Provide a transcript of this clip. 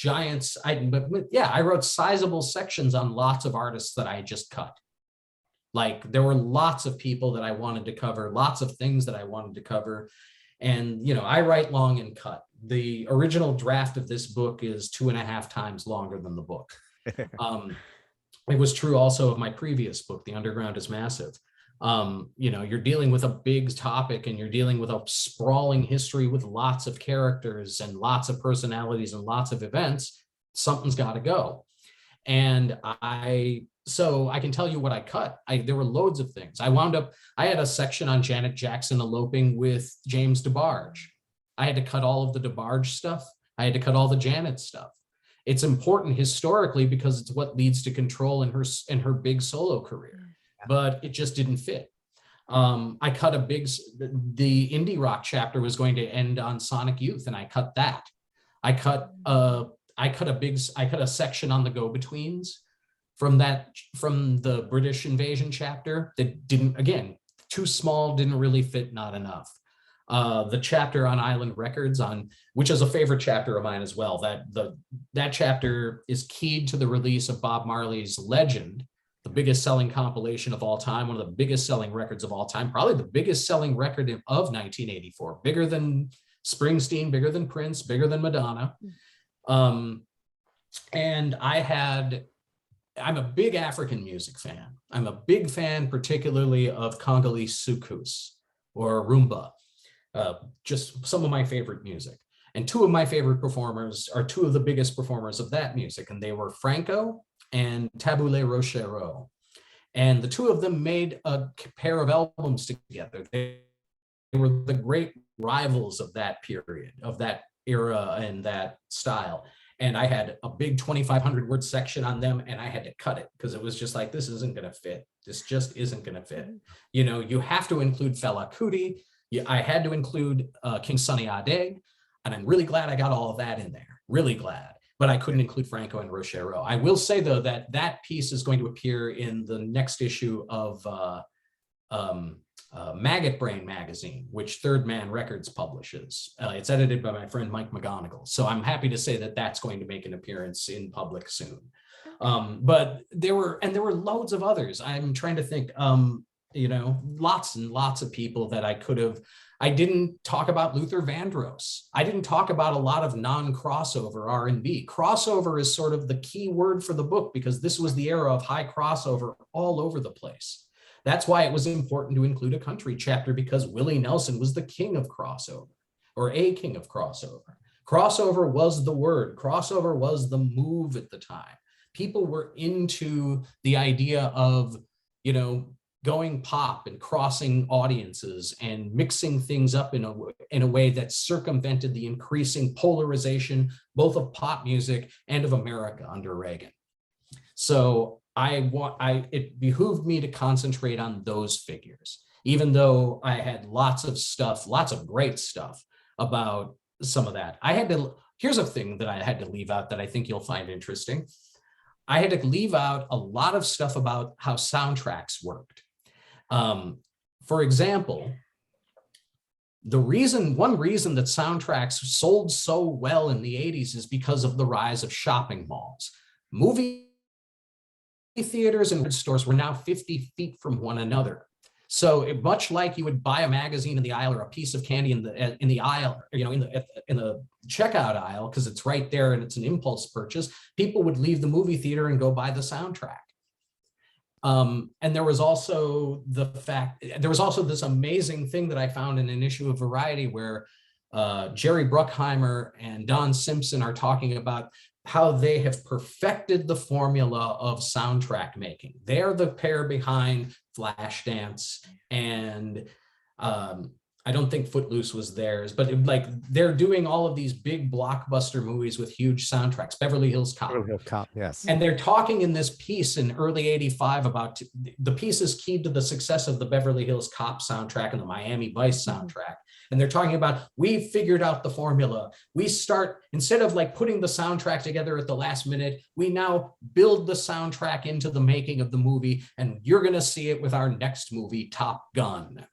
wrote I wrote sizable sections on lots of artists that I just cut. Like there were lots of people that I wanted to cover, lots of things that I wanted to cover. And, I write long and cut. The original draft of this book is 2.5 times longer than the book. It was true also of my previous book, The Underground is Massive. You're dealing with a big topic and you're dealing with a sprawling history with lots of characters and lots of personalities and lots of events. Something's got to go. And so I can tell you what I cut. There were loads of things. I had a section on Janet Jackson eloping with James DeBarge. I had to cut all of the DeBarge stuff. I had to cut all the Janet stuff. It's important historically because it's what leads to control in her big solo career, but it just didn't fit. I cut the indie rock chapter was going to end on Sonic Youth, and I cut that. I cut a section on the Go-Betweens from the British invasion chapter that didn't, again, too small, didn't really fit, not enough. The chapter on Island Records, which is a favorite chapter of mine as well. That chapter is keyed to the release of Bob Marley's Legend, the biggest selling compilation of all time, one of the biggest selling records of all time, probably the biggest selling record of 1984, bigger than Springsteen, bigger than Prince, bigger than Madonna. And I'm a big African music fan. I'm a big fan, particularly of Congolese soukous or rumba, just some of my favorite music. And two of my favorite performers are two of the biggest performers of that music, and they were Franco and Tabule Rochereau. And the two of them made a pair of albums together. They were the great rivals of that period, of that era and that style. And I had a big 2,500 word section on them, and I had to cut it because it was just like, this isn't going to fit. This just isn't going to fit. You have to include Fela Kuti. I had to include King Sunny Ade, and I'm really glad I got all of that in there. Really glad. But I couldn't include Franco and Rochereau. I will say, though, that piece is going to appear in the next issue of Maggot Brain magazine, which Third Man Records publishes. It's edited by my friend Mike McGonigal. So I'm happy to say that that's going to make an appearance in public soon. But there were loads of others. I'm trying to think, lots and lots of people that I could have. I didn't talk about Luther Vandross. I didn't talk about a lot of non-crossover R&B. Crossover is sort of the key word for the book because this was the era of high crossover all over the place. That's why it was important to include a country chapter, because Willie Nelson was the king of crossover, or a king of crossover. Crossover was the word. Crossover was the move at the time. People were into the idea of, going pop and crossing audiences and mixing things up in a way that circumvented the increasing polarization, both of pop music and of America under Reagan. So it behooved me to concentrate on those figures, even though I had lots of great stuff about some of that. Here's a thing that I had to leave out that I think you'll find interesting. I had to leave out a lot of stuff about how soundtracks worked. For example, one reason that soundtracks sold so well in the 80s is because of the rise of shopping malls. Movie theaters and stores were now 50 feet from one another. So much like you would buy a magazine in the aisle or a piece of candy in the aisle, in the checkout aisle, because it's right there and it's an impulse purchase, people would leave the movie theater and go buy the soundtrack. And there was also this amazing thing that I found in an issue of Variety where Jerry Bruckheimer and Don Simpson are talking about how they have perfected the formula of soundtrack making. They are the pair behind Flashdance, and I don't think Footloose was theirs, but they're doing all of these big blockbuster movies with huge soundtracks. Beverly Hills Cop. Beverly Hills Cop, yes. And they're talking in this piece in early '85 about the piece is keyed to the success of the Beverly Hills Cop soundtrack and the Miami Vice soundtrack. And they're talking about, we figured out the formula. We start, instead of putting the soundtrack together at the last minute, we now build the soundtrack into the making of the movie, and you're going to see it with our next movie, Top Gun.